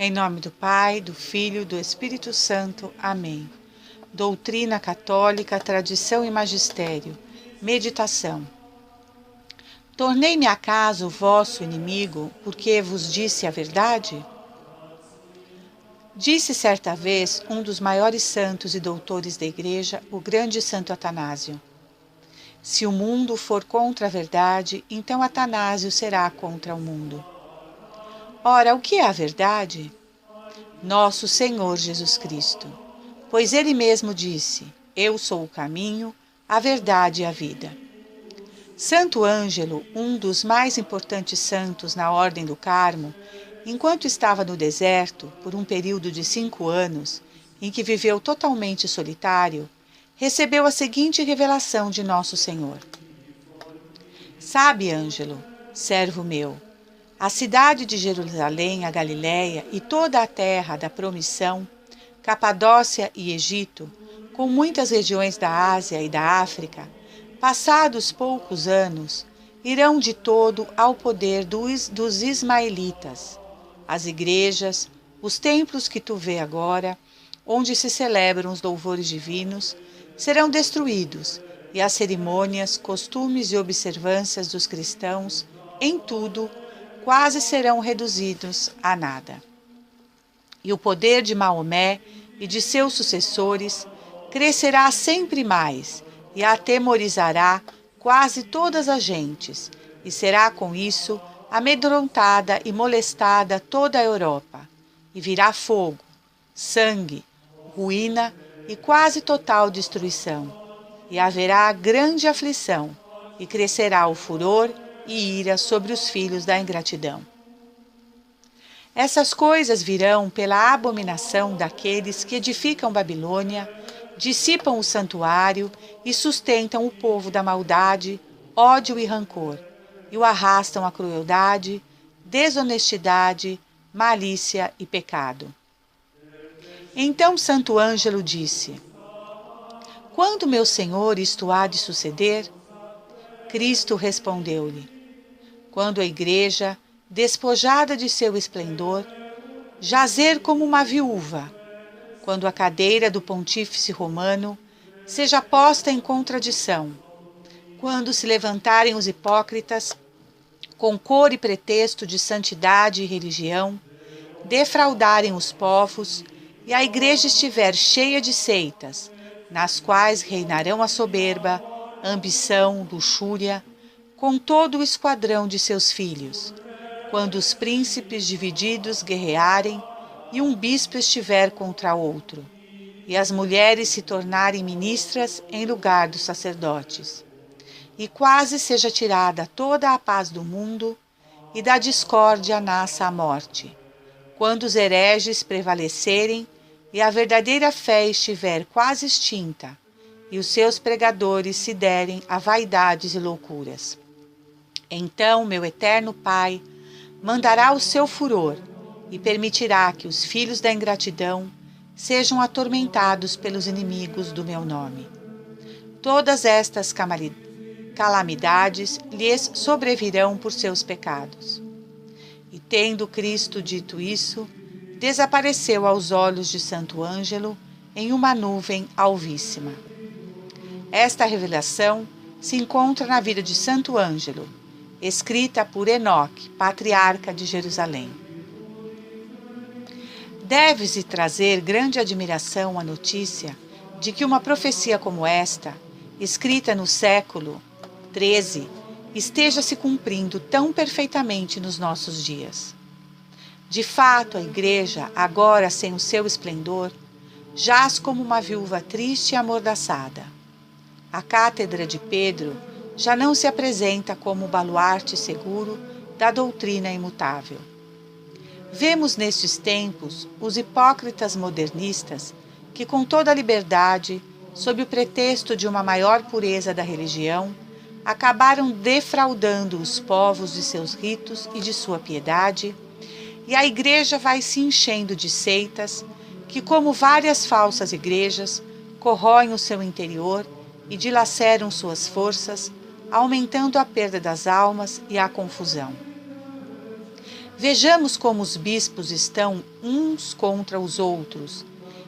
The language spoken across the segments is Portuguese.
Em nome do Pai, do Filho e do Espírito Santo. Amém. Doutrina católica, tradição e magistério. Meditação. Tornei-me acaso vosso inimigo, porque vos disse a verdade? Disse certa vez um dos maiores santos e doutores da Igreja, o grande Santo Atanásio: se o mundo for contra a verdade, então Atanásio será contra o mundo. Ora, o que é a verdade? Nosso Senhor Jesus Cristo. Pois Ele mesmo disse: eu sou o caminho, a verdade e a vida. Santo Ângelo, um dos mais importantes santos na Ordem do Carmo, enquanto estava no deserto, por um período de 5 anos, em que viveu totalmente solitário, recebeu a seguinte revelação de Nosso Senhor: sabe, Ângelo, servo meu, a cidade de Jerusalém, a Galiléia e toda a terra da promissão, Capadócia e Egito, com muitas regiões da Ásia e da África, passados poucos anos, irão de todo ao poder dos ismaelitas. As igrejas, os templos que tu vê agora, onde se celebram os louvores divinos, serão destruídos, e as cerimônias, costumes e observâncias dos cristãos, em tudo, quase serão reduzidos a nada. E o poder de Maomé e de seus sucessores crescerá sempre mais e atemorizará quase todas as gentes, e será com isso amedrontada e molestada toda a Europa, e virá fogo, sangue, ruína e quase total destruição, e haverá grande aflição, e crescerá o furor e ira sobre os filhos da ingratidão. Essas coisas virão pela abominação daqueles que edificam Babilônia, dissipam o santuário e sustentam o povo da maldade, ódio e rancor, e o arrastam à crueldade, desonestidade, malícia e pecado. Então Santo Ângelo disse: quando meu Senhor isto há de suceder? Cristo respondeu-lhe: quando a Igreja, despojada de seu esplendor, jazer como uma viúva, quando a cadeira do pontífice romano seja posta em contradição, quando se levantarem os hipócritas com cor e pretexto de santidade e religião, defraudarem os povos, e a Igreja estiver cheia de seitas, nas quais reinarão a soberba, a ambição, luxúria, com todo o esquadrão de seus filhos, quando os príncipes divididos guerrearem e um bispo estiver contra outro, e as mulheres se tornarem ministras em lugar dos sacerdotes, e quase seja tirada toda a paz do mundo, e da discórdia nasça a morte, quando os hereges prevalecerem e a verdadeira fé estiver quase extinta, e os seus pregadores se derem a vaidades e loucuras. Então meu eterno Pai mandará o seu furor e permitirá que os filhos da ingratidão sejam atormentados pelos inimigos do meu nome. Todas estas calamidades lhes sobrevirão por seus pecados. E tendo Cristo dito isso, desapareceu aos olhos de Santo Ângelo em uma nuvem alvíssima. Esta revelação se encontra na vida de Santo Ângelo, escrita por Enoque, patriarca de Jerusalém. Deve-se trazer grande admiração à notícia de que uma profecia como esta, escrita no século XIII, esteja se cumprindo tão perfeitamente nos nossos dias. De fato, a Igreja, agora sem o seu esplendor, jaz como uma viúva triste e amordaçada. A cátedra de Pedro já não se apresenta como o baluarte seguro da doutrina imutável. Vemos nestes tempos os hipócritas modernistas que, com toda a liberdade, sob o pretexto de uma maior pureza da religião, acabaram defraudando os povos de seus ritos e de sua piedade, e a Igreja vai se enchendo de seitas que, como várias falsas igrejas, corroem o seu interior e dilaceram suas forças, aumentando a perda das almas e a confusão. Vejamos como os bispos estão uns contra os outros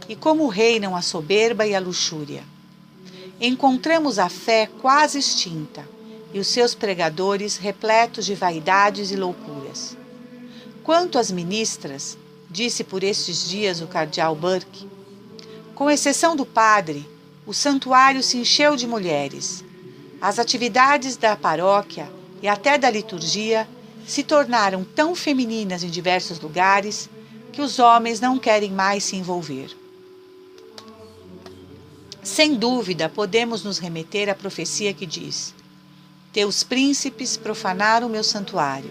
e como reinam a soberba e a luxúria. Encontramos a fé quase extinta e os seus pregadores repletos de vaidades e loucuras. Quanto às ministras, disse por estes dias o cardeal Burke, com exceção do padre, o santuário se encheu de mulheres. As atividades da paróquia e até da liturgia se tornaram tão femininas em diversos lugares que os homens não querem mais se envolver. Sem dúvida, podemos nos remeter à profecia que diz: Teus príncipes profanaram meu santuário.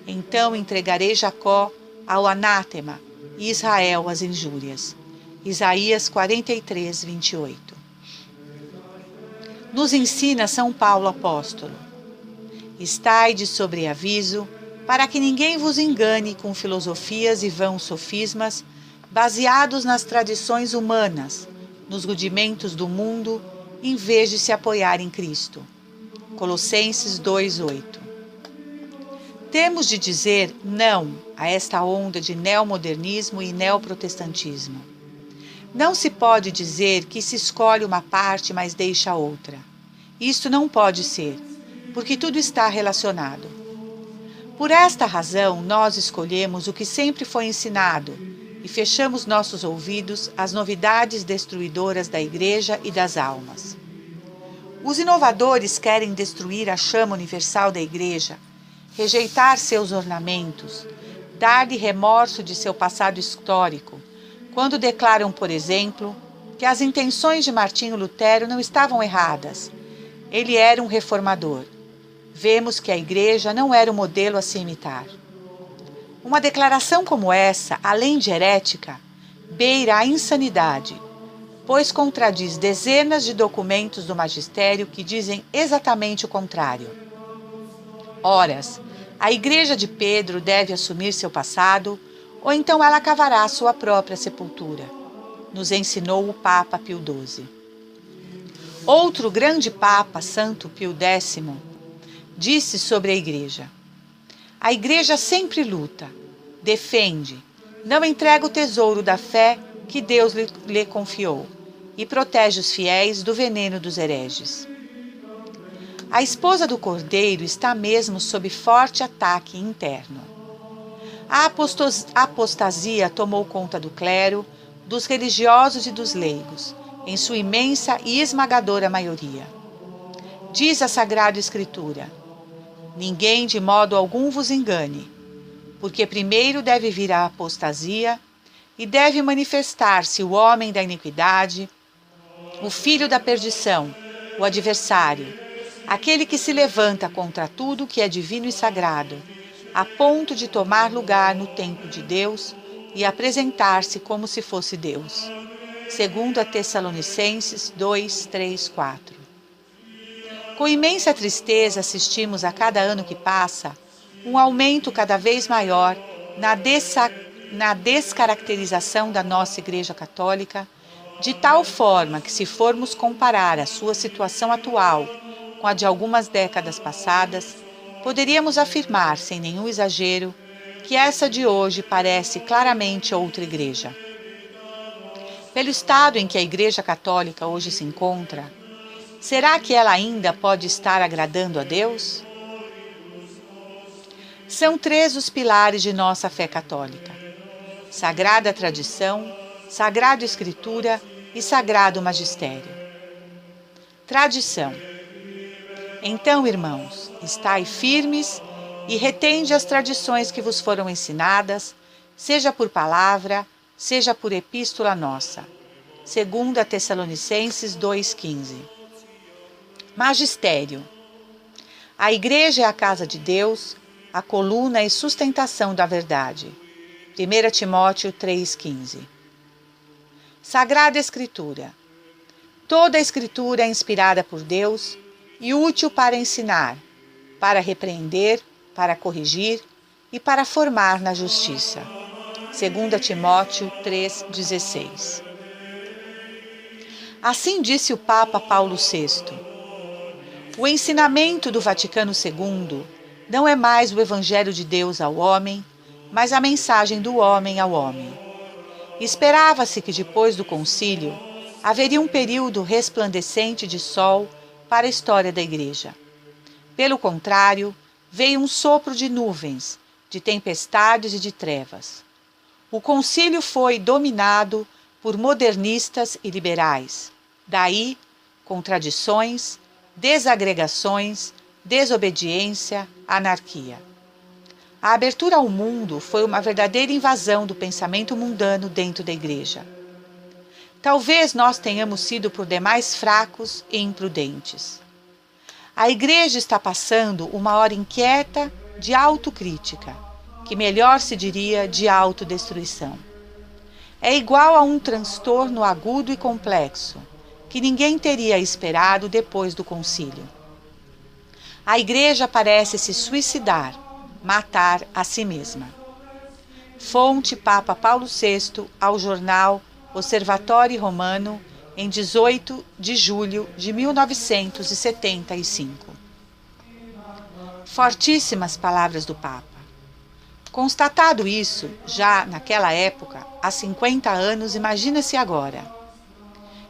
Então entregarei Jacó ao anátema e Israel às injúrias. Isaías 43, 28. Nos ensina São Paulo apóstolo: Estai de sobreaviso, para que ninguém vos engane com filosofias e vãos sofismas, baseados nas tradições humanas, nos rudimentos do mundo, em vez de se apoiar em Cristo. Colossenses 2:8. Temos de dizer não a esta onda de neomodernismo e neoprotestantismo. Não se pode dizer que se escolhe uma parte, mas deixa outra. Isto não pode ser, porque tudo está relacionado. Por esta razão, nós escolhemos o que sempre foi ensinado e fechamos nossos ouvidos às novidades destruidoras da Igreja e das almas. Os inovadores querem destruir a chama universal da Igreja, rejeitar seus ornamentos, dar-lhe remorso de seu passado histórico, quando declaram, por exemplo, que as intenções de Martinho Lutero não estavam erradas. Ele era um reformador. Vemos que a Igreja não era o modelo a se imitar. Uma declaração como essa, além de herética, beira a insanidade, pois contradiz dezenas de documentos do magistério que dizem exatamente o contrário. Horas, a Igreja de Pedro deve assumir seu passado, ou então ela cavará sua própria sepultura, nos ensinou o Papa Pio XII. Outro grande Papa, Santo Pio X, disse sobre a Igreja: a Igreja sempre luta, defende, não entrega o tesouro da fé que Deus lhe confiou e protege os fiéis do veneno dos hereges. A esposa do Cordeiro está mesmo sob forte ataque interno. A apostasia tomou conta do clero, dos religiosos e dos leigos, em sua imensa e esmagadora maioria. Diz a Sagrada Escritura: ninguém de modo algum vos engane, porque primeiro deve vir a apostasia e deve manifestar-se o homem da iniquidade, o filho da perdição, o adversário, aquele que se levanta contra tudo que é divino e sagrado, a ponto de tomar lugar no templo de Deus e apresentar-se como se fosse Deus. 2 Tessalonicenses 2, 3, 4. Com imensa tristeza assistimos a cada ano que passa um aumento cada vez maior na descaracterização da nossa Igreja Católica, de tal forma que, se formos comparar a sua situação atual com a de algumas décadas passadas, poderíamos afirmar, sem nenhum exagero, que essa de hoje parece claramente outra igreja. Pelo estado em que a Igreja Católica hoje se encontra, será que ela ainda pode estar agradando a Deus? São três os pilares de nossa fé católica: Sagrada Tradição, Sagrada Escritura e Sagrado Magistério. Tradição. Então, irmãos, estai firmes e retende as tradições que vos foram ensinadas, seja por palavra, seja por epístola nossa. 2 Tessalonicenses 2,15. Magistério. A Igreja é a casa de Deus, a coluna e sustentação da verdade. 1 Timóteo 3,15. Sagrada Escritura. Toda a Escritura é inspirada por Deus e útil para ensinar, para repreender, para corrigir e para formar na justiça. 2 Timóteo 3,16. Assim disse o Papa Paulo VI: o ensinamento do Vaticano II não é mais o Evangelho de Deus ao homem, mas a mensagem do homem ao homem. Esperava-se que depois do concílio haveria um período resplandecente de sol para a história da Igreja. Pelo contrário, veio um sopro de nuvens, de tempestades e de trevas. O concílio foi dominado por modernistas e liberais. Daí, contradições, desagregações, desobediência, anarquia. A abertura ao mundo foi uma verdadeira invasão do pensamento mundano dentro da Igreja. Talvez nós tenhamos sido por demais fracos e imprudentes. A Igreja está passando uma hora inquieta de autocrítica, que melhor se diria de autodestruição. É igual a um transtorno agudo e complexo, que ninguém teria esperado depois do concílio. A Igreja parece se suicidar, matar a si mesma. Fonte Papa Paulo VI ao jornal Osservatório Romano, em 18 de julho de 1975. Fortíssimas palavras do Papa. Constatado isso, já naquela época, há 50 anos, imagina-se agora.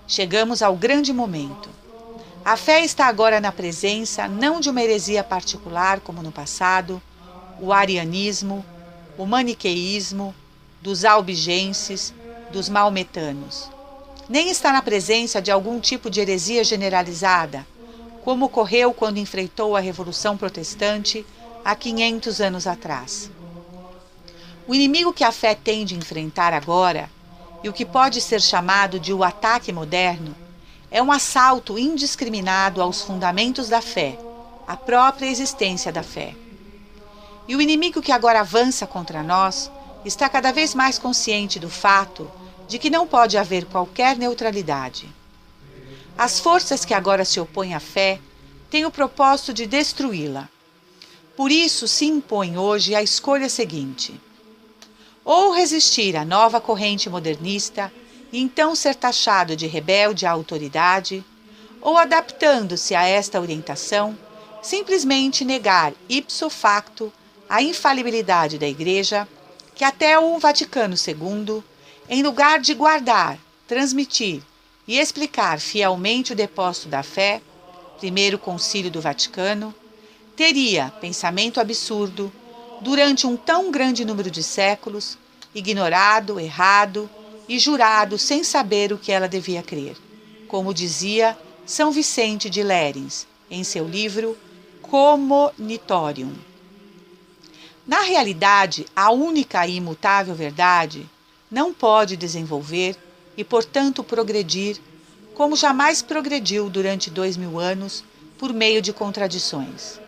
Chegamos ao grande momento. A fé está agora na presença não de uma heresia particular, como no passado, o arianismo, o maniqueísmo, dos albigenses, dos maometanos. Nem está na presença de algum tipo de heresia generalizada, como ocorreu quando enfrentou a Revolução Protestante há 500 anos atrás. O inimigo que a fé tem de enfrentar agora, e o que pode ser chamado de o ataque moderno, é um assalto indiscriminado aos fundamentos da fé, à própria existência da fé. E o inimigo que agora avança contra nós está cada vez mais consciente do fato de que não pode haver qualquer neutralidade. As forças que agora se opõem à fé têm o propósito de destruí-la. Por isso se impõe hoje a escolha seguinte: ou resistir à nova corrente modernista e então ser taxado de rebelde à autoridade, ou adaptando-se a esta orientação, simplesmente negar ipso facto a infalibilidade da Igreja, que até o Vaticano II, em lugar de guardar, transmitir e explicar fielmente o depósito da fé, primeiro concílio do Vaticano, teria pensamento absurdo, durante um tão grande número de séculos, ignorado, errado e jurado sem saber o que ela devia crer, como dizia São Vicente de Lérins em seu livro Comonitorium. Na realidade, a única e imutável verdade não pode desenvolver e, portanto, progredir, como jamais progrediu durante 2000 anos, por meio de contradições.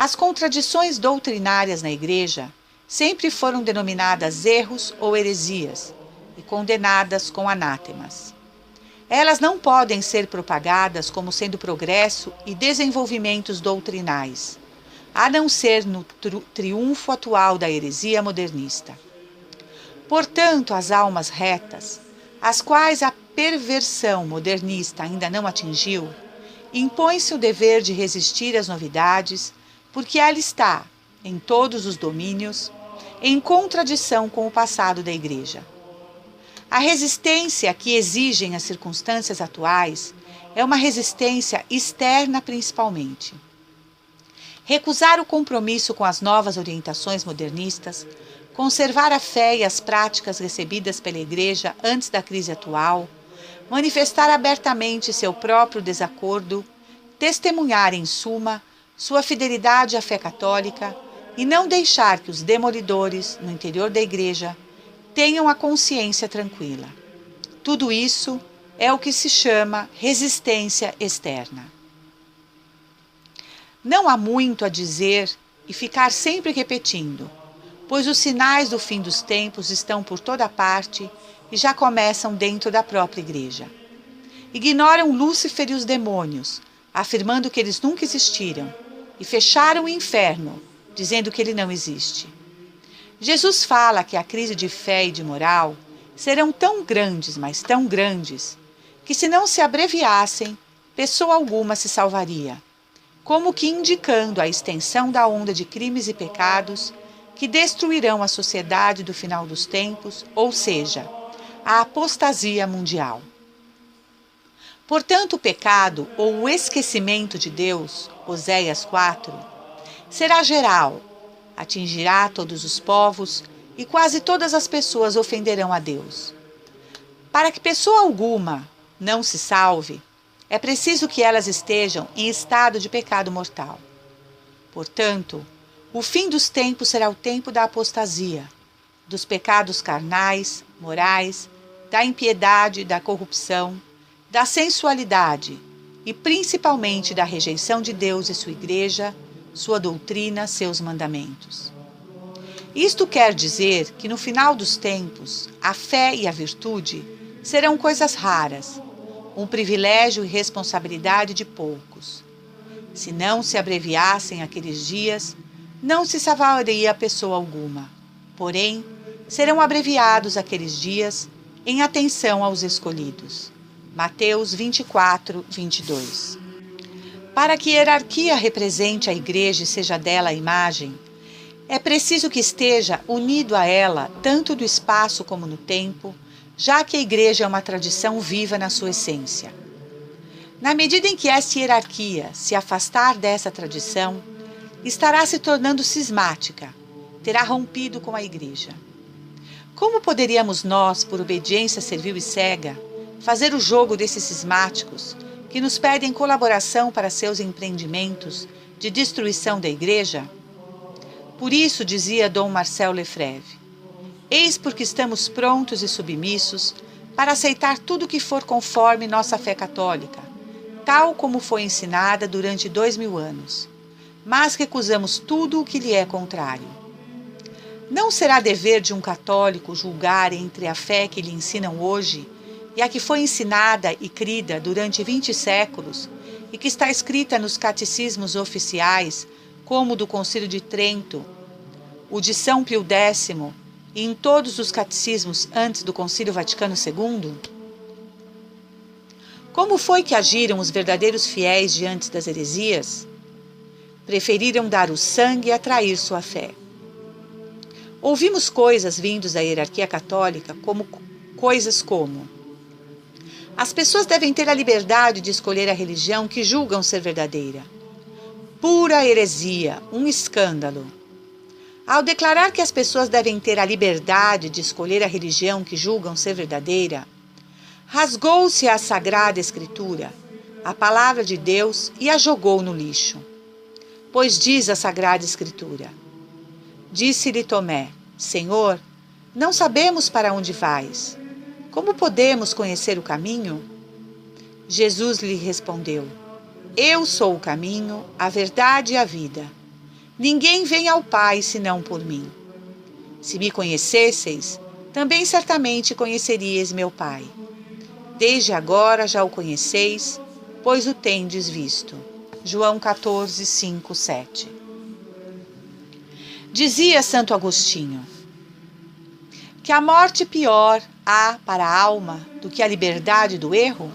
As contradições doutrinárias na Igreja sempre foram denominadas erros ou heresias e condenadas com anátemas. Elas não podem ser propagadas como sendo progresso e desenvolvimentos doutrinais, a não ser no triunfo atual da heresia modernista. Portanto, as almas retas, as quais a perversão modernista ainda não atingiu, impõe-se o dever de resistir às novidades, porque ela está, em todos os domínios, em contradição com o passado da Igreja. A resistência que exigem as circunstâncias atuais é uma resistência externa principalmente. Recusar o compromisso com as novas orientações modernistas, conservar a fé e as práticas recebidas pela Igreja antes da crise atual, manifestar abertamente seu próprio desacordo, testemunhar, em suma, sua fidelidade à fé católica e não deixar que os demolidores, no interior da Igreja, tenham a consciência tranquila. Tudo isso é o que se chama resistência externa. Não há muito a dizer e ficar sempre repetindo, pois os sinais do fim dos tempos estão por toda parte e já começam dentro da própria Igreja. Ignoram Lúcifer e os demônios, afirmando que eles nunca existiram, e fecharam o inferno, dizendo que ele não existe. Jesus fala que a crise de fé e de moral serão tão grandes, mas tão grandes, que se não se abreviassem, pessoa alguma se salvaria, como que indicando a extensão da onda de crimes e pecados que destruirão a sociedade do final dos tempos, ou seja, a apostasia mundial. Portanto, o pecado ou o esquecimento de Deus, Oséias 4, será geral, atingirá todos os povos e quase todas as pessoas ofenderão a Deus. Para que pessoa alguma não se salve, é preciso que elas estejam em estado de pecado mortal. Portanto, o fim dos tempos será o tempo da apostasia, dos pecados carnais, morais, da impiedade, da corrupção, da sensualidade e principalmente da rejeição de Deus e sua igreja, sua doutrina, seus mandamentos. Isto quer dizer que no final dos tempos, a fé e a virtude serão coisas raras, um privilégio e responsabilidade de poucos. Se não se abreviassem aqueles dias, não se salvaria pessoa alguma. Porém, serão abreviados aqueles dias em atenção aos escolhidos. Mateus 24, 22. Para que a hierarquia represente a igreja e seja dela a imagem, é preciso que esteja unido a ela tanto do espaço como no tempo, já que a igreja é uma tradição viva na sua essência. Na medida em que essa hierarquia se afastar dessa tradição, estará se tornando cismática, terá rompido com a igreja. Como poderíamos nós, por obediência servil e cega, fazer o jogo desses cismáticos que nos pedem colaboração para seus empreendimentos de destruição da igreja? Por isso, dizia Dom Marcel Lefebvre, eis porque estamos prontos e submissos para aceitar tudo que for conforme nossa fé católica, tal como foi ensinada durante 2000 anos, mas recusamos tudo o que lhe é contrário. Não será dever de um católico julgar entre a fé que lhe ensinam hoje e a que foi ensinada e crida durante 20 séculos e que está escrita nos catecismos oficiais, como o do Concílio de Trento, o de São Pio X e em todos os catecismos antes do Concílio Vaticano II? Como foi que agiram os verdadeiros fiéis diante das heresias? Preferiram dar o sangue e atrair sua fé. Ouvimos coisas vindas da hierarquia católica coisas como: as pessoas devem ter a liberdade de escolher a religião que julgam ser verdadeira. Pura heresia, um escândalo. Ao declarar que as pessoas devem ter a liberdade de escolher a religião que julgam ser verdadeira, rasgou-se a Sagrada Escritura, a palavra de Deus, e a jogou no lixo. Pois diz a Sagrada Escritura: disse-lhe Tomé, Senhor, não sabemos para onde vais. Como podemos conhecer o caminho? Jesus lhe respondeu: eu sou o caminho, a verdade e a vida. Ninguém vem ao Pai senão por mim. Se me conhecesseis, também certamente conheceríeis meu Pai. Desde agora já o conheceis, pois o tendes visto. João 14, 5, 7. Dizia Santo Agostinho: que a morte pior há para a alma do que a liberdade do erro?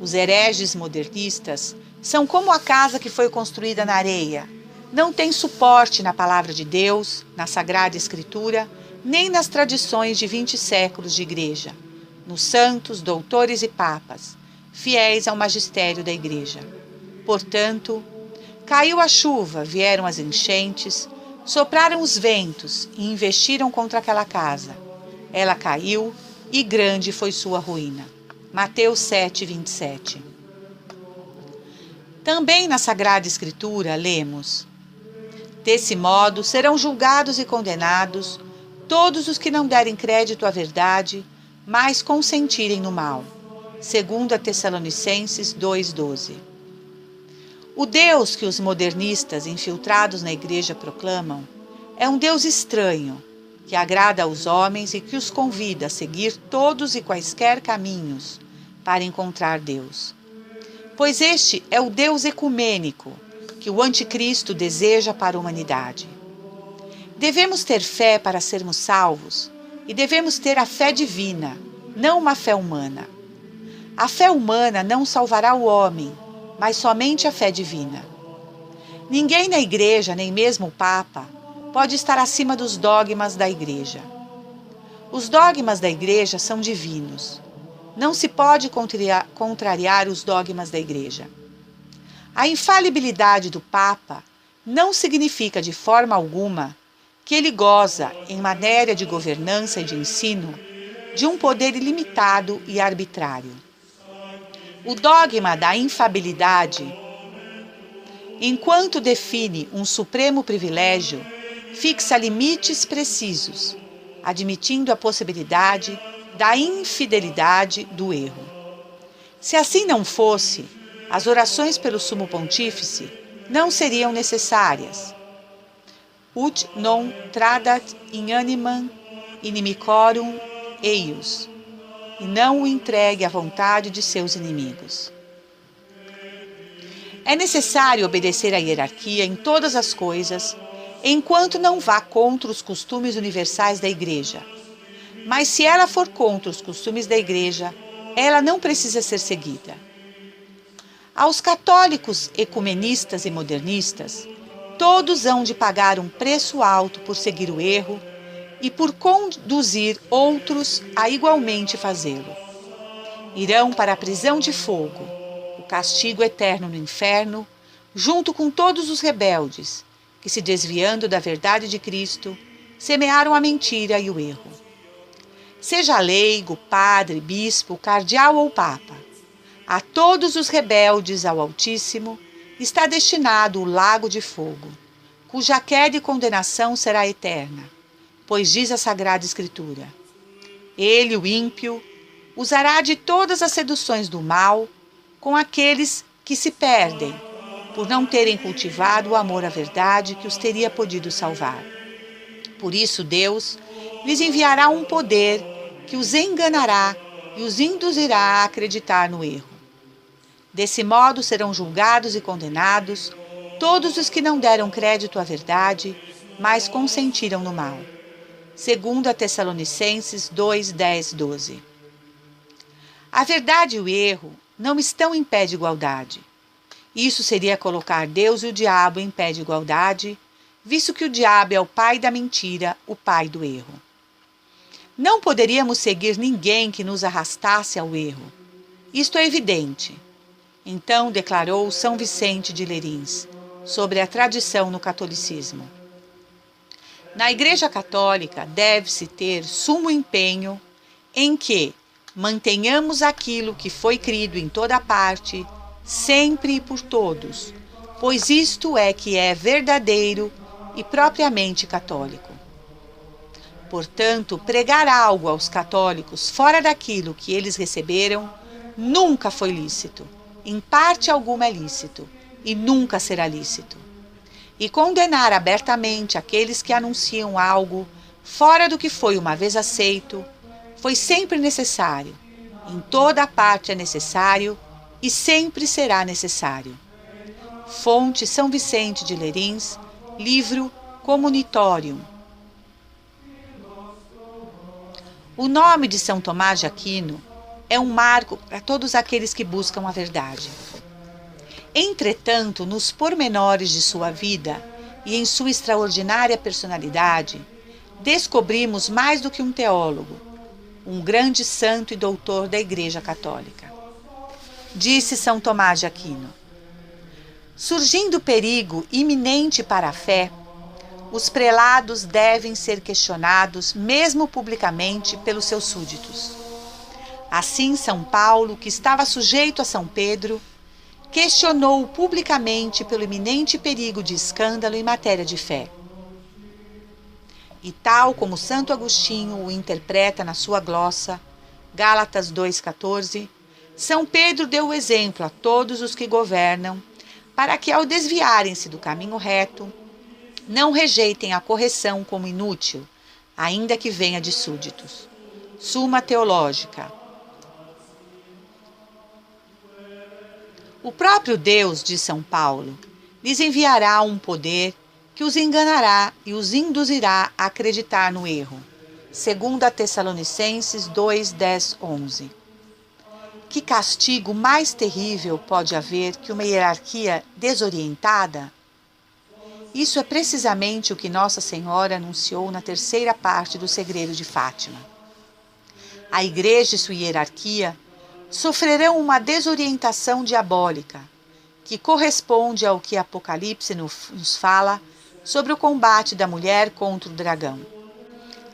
Os hereges modernistas são como a casa que foi construída na areia. Não tem suporte na palavra de Deus, na Sagrada Escritura, nem nas tradições de 20 séculos de igreja, nos santos, doutores e papas, fiéis ao magistério da igreja. Portanto, caiu a chuva, vieram as enchentes, sopraram os ventos e investiram contra aquela casa. Ela caiu e grande foi sua ruína. Mateus 7, 27. Também na Sagrada Escritura lemos: desse modo serão julgados e condenados todos os que não derem crédito à verdade, mas consentirem no mal. 2 Tessalonicenses 2,12. O Deus que os modernistas infiltrados na igreja proclamam é um Deus estranho, que agrada aos homens e que os convida a seguir todos e quaisquer caminhos para encontrar Deus. Pois este é o Deus ecumênico que o anticristo deseja para a humanidade. Devemos ter fé para sermos salvos e devemos ter a fé divina, não uma fé humana. A fé humana não salvará o homem, mas somente a fé divina. Ninguém na igreja, nem mesmo o Papa, pode estar acima dos dogmas da Igreja. Os dogmas da Igreja são divinos. Não se pode contrariar os dogmas da Igreja. A infalibilidade do Papa não significa de forma alguma que ele goza, em matéria de governança e de ensino, de um poder ilimitado e arbitrário. O dogma da infalibilidade, enquanto define um supremo privilégio, fixa limites precisos, admitindo a possibilidade da infidelidade do erro. Se assim não fosse, as orações pelo Sumo Pontífice não seriam necessárias. Ut non tradat in animam inimicorum eius, e não o entregue à vontade de seus inimigos. É necessário obedecer à hierarquia em todas as coisas, enquanto não vá contra os costumes universais da Igreja. Mas se ela for contra os costumes da Igreja, ela não precisa ser seguida. Aos católicos ecumenistas e modernistas, todos hão de pagar um preço alto por seguir o erro e por conduzir outros a igualmente fazê-lo. Irão para a prisão de fogo, o castigo eterno no inferno, junto com todos os rebeldes, que, se desviando da verdade de Cristo, semearam a mentira e o erro. Seja leigo, padre, bispo, cardeal ou papa, a todos os rebeldes ao Altíssimo está destinado o lago de fogo, cuja queda e condenação será eterna, pois diz a Sagrada Escritura: ele, o ímpio, usará de todas as seduções do mal com aqueles que se perdem, por não terem cultivado o amor à verdade que os teria podido salvar. Por isso Deus lhes enviará um poder que os enganará e os induzirá a acreditar no erro. Desse modo serão julgados e condenados todos os que não deram crédito à verdade, mas consentiram no mal. 2 Tessalonicenses 2, 10, 12. A verdade e o erro não estão em pé de igualdade. Isso seria colocar Deus e o diabo em pé de igualdade, visto que o diabo é o pai da mentira, o pai do erro. Não poderíamos seguir ninguém que nos arrastasse ao erro. Isto é evidente. Então declarou São Vicente de Lérins, sobre a tradição no catolicismo. Na Igreja Católica deve-se ter sumo empenho em que mantenhamos aquilo que foi crido em toda parte, sempre e por todos, pois isto é que é verdadeiro e propriamente católico. Portanto, pregar algo aos católicos fora daquilo que eles receberam nunca foi lícito, em parte alguma é lícito, e nunca será lícito. E condenar abertamente aqueles que anunciam algo fora do que foi uma vez aceito, foi sempre necessário, em toda parte é necessário e sempre será necessário. Fonte São Vicente de Lérins, livro Communitorium. O nome de São Tomás de Aquino é um marco para todos aqueles que buscam a verdade. Entretanto, nos pormenores de sua vida e em sua extraordinária personalidade, descobrimos mais do que um teólogo, um grande santo e doutor da Igreja Católica. Disse São Tomás de Aquino: surgindo perigo iminente para a fé, os prelados devem ser questionados, mesmo publicamente, pelos seus súditos. Assim, São Paulo, que estava sujeito a São Pedro, questionou publicamente pelo iminente perigo de escândalo em matéria de fé. E tal como Santo Agostinho o interpreta na sua glossa, Gálatas 2,14, São Pedro deu o exemplo a todos os que governam, para que, ao desviarem-se do caminho reto, não rejeitem a correção como inútil, ainda que venha de súditos. Suma Teológica. O próprio Deus, diz São Paulo, lhes enviará um poder que os enganará e os induzirá a acreditar no erro. 2 Tessalonicenses 2, 10, 11. Que castigo mais terrível pode haver que uma hierarquia desorientada? Isso é precisamente o que Nossa Senhora anunciou na terceira parte do Segredo de Fátima. A Igreja e sua hierarquia sofrerão uma desorientação diabólica, que corresponde ao que Apocalipse nos fala sobre o combate da mulher contra o dragão.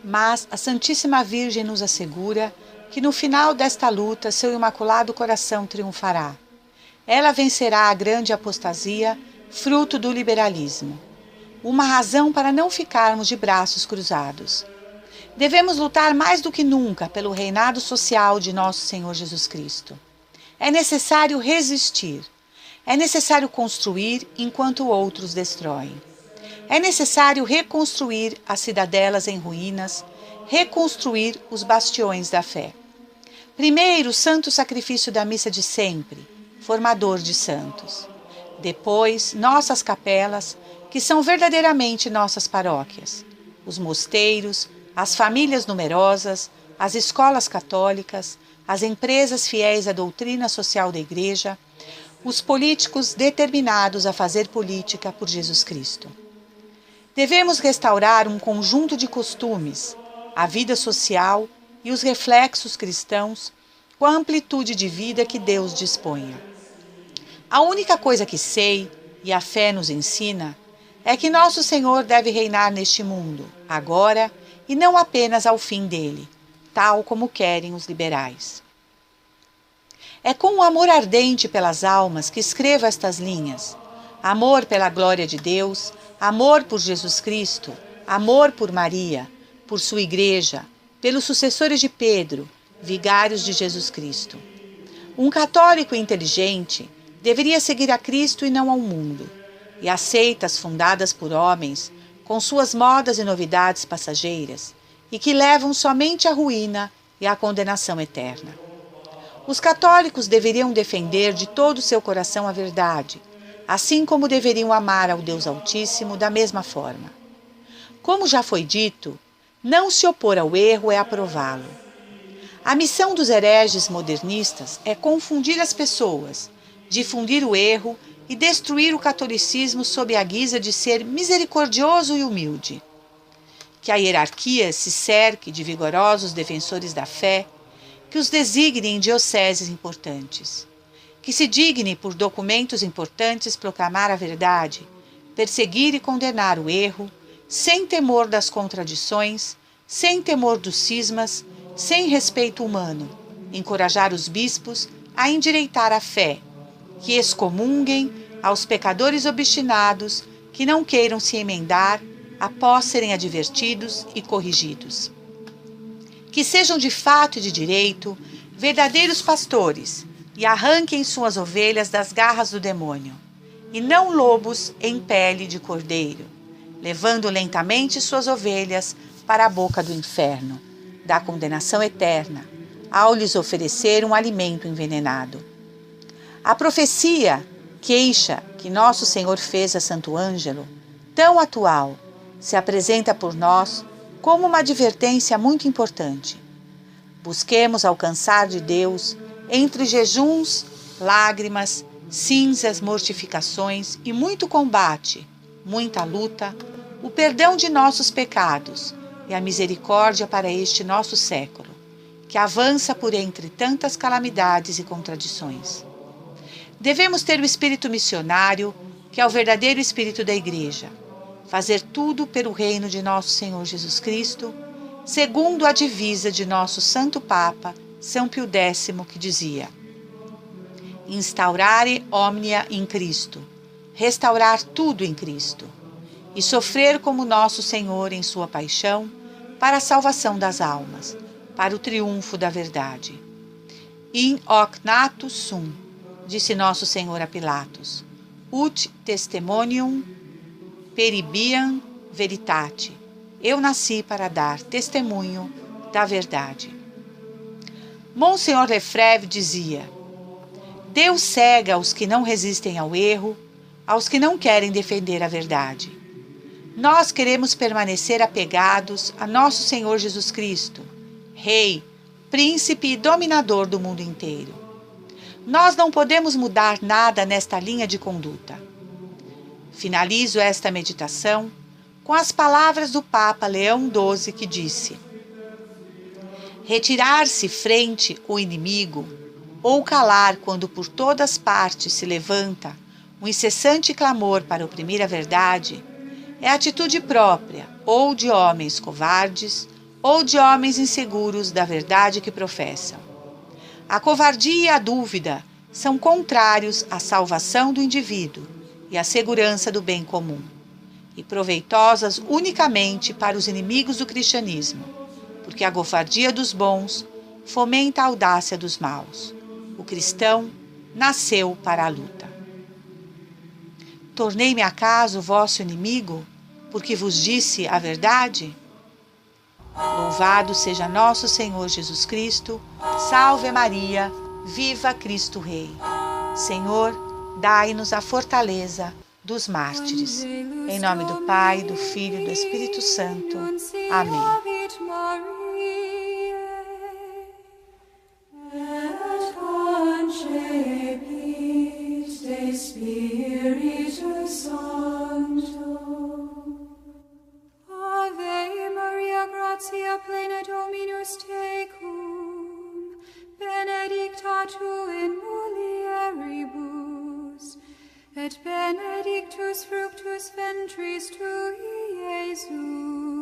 Mas a Santíssima Virgem nos assegura que no final desta luta seu imaculado coração triunfará. Ela vencerá a grande apostasia, fruto do liberalismo. Uma razão para não ficarmos de braços cruzados. Devemos lutar mais do que nunca pelo reinado social de nosso Senhor Jesus Cristo. É necessário resistir. É necessário construir enquanto outros destroem. É necessário reconstruir as cidadelas em ruínas, reconstruir os bastiões da fé. Primeiro, o santo sacrifício da missa de sempre, formador de santos. Depois, nossas capelas, que são verdadeiramente nossas paróquias. Os mosteiros, as famílias numerosas, as escolas católicas, as empresas fiéis à doutrina social da Igreja, os políticos determinados a fazer política por Jesus Cristo. Devemos restaurar um conjunto de costumes, a vida social e os reflexos cristãos com a amplitude de vida que Deus disponha. A única coisa que sei, e a fé nos ensina, é que nosso Senhor deve reinar neste mundo, agora e não apenas ao fim dele, tal como querem os liberais. É com um amor ardente pelas almas que escrevo estas linhas. Amor pela glória de Deus, amor por Jesus Cristo, amor por Maria, por sua Igreja, pelos sucessores de Pedro, vigários de Jesus Cristo. Um católico inteligente deveria seguir a Cristo e não ao mundo, e as seitas fundadas por homens, com suas modas e novidades passageiras, e que levam somente à ruína e à condenação eterna. Os católicos deveriam defender de todo o seu coração a verdade, assim como deveriam amar ao Deus Altíssimo da mesma forma. Como já foi dito, não se opor ao erro é aprová-lo. A missão dos hereges modernistas é confundir as pessoas, difundir o erro e destruir o catolicismo sob a guisa de ser misericordioso e humilde. Que a hierarquia se cerque de vigorosos defensores da fé, que os designe em dioceses importantes, que se digne por documentos importantes proclamar a verdade, perseguir e condenar o erro, sem temor das contradições, sem temor dos cismas, sem respeito humano, encorajar os bispos a endireitar a fé, que excomunguem aos pecadores obstinados que não queiram se emendar após serem advertidos e corrigidos. Que sejam de fato e de direito verdadeiros pastores e arranquem suas ovelhas das garras do demônio, e não lobos em pele de cordeiro, levando lentamente suas ovelhas para a boca do inferno, da condenação eterna, ao lhes oferecer um alimento envenenado. A profecia, queixa que nosso Senhor fez a Santo Ângelo, tão atual, se apresenta por nós como uma advertência muito importante. Busquemos alcançar de Deus, entre jejuns, lágrimas, cinzas, mortificações e muito combate, muita luta, o perdão de nossos pecados e a misericórdia para este nosso século, que avança por entre tantas calamidades e contradições. Devemos ter o espírito missionário, que é o verdadeiro espírito da Igreja, fazer tudo pelo reino de nosso Senhor Jesus Cristo, segundo a divisa de nosso Santo Papa, São Pio X, que dizia: instaurare omnia in Cristo, restaurar tudo em Cristo, e sofrer como nosso Senhor em sua paixão, para a salvação das almas, para o triunfo da verdade. In hoc natus sum, disse nosso Senhor a Pilatos, ut testimonium peribiam veritate. Eu nasci para dar testemunho da verdade. Monsenhor Lefebvre dizia: Deus cega os que não resistem ao erro, aos que não querem defender a verdade. Nós queremos permanecer apegados a nosso Senhor Jesus Cristo, Rei, Príncipe e Dominador do mundo inteiro. Nós não podemos mudar nada nesta linha de conduta. Finalizo esta meditação com as palavras do Papa Leão XII, que disse: retirar-se frente ao inimigo ou calar quando por todas partes se levanta um incessante clamor para oprimir a verdade é atitude própria ou de homens covardes ou de homens inseguros da verdade que professam. A covardia e a dúvida são contrários à salvação do indivíduo e à segurança do bem comum, e proveitosas unicamente para os inimigos do cristianismo, porque a covardia dos bons fomenta a audácia dos maus. O cristão nasceu para a luta. Tornei-me acaso vosso inimigo, porque vos disse a verdade? Louvado seja nosso Senhor Jesus Cristo, salve Maria, viva Cristo Rei. Senhor, dai-nos a fortaleza dos mártires. Em nome do Pai, do Filho e do Espírito Santo. Amém. Ave Maria, gratia plena Dominus tecum, benedicta tu in mulieribus, et benedictus fructus ventris tui, Iesus.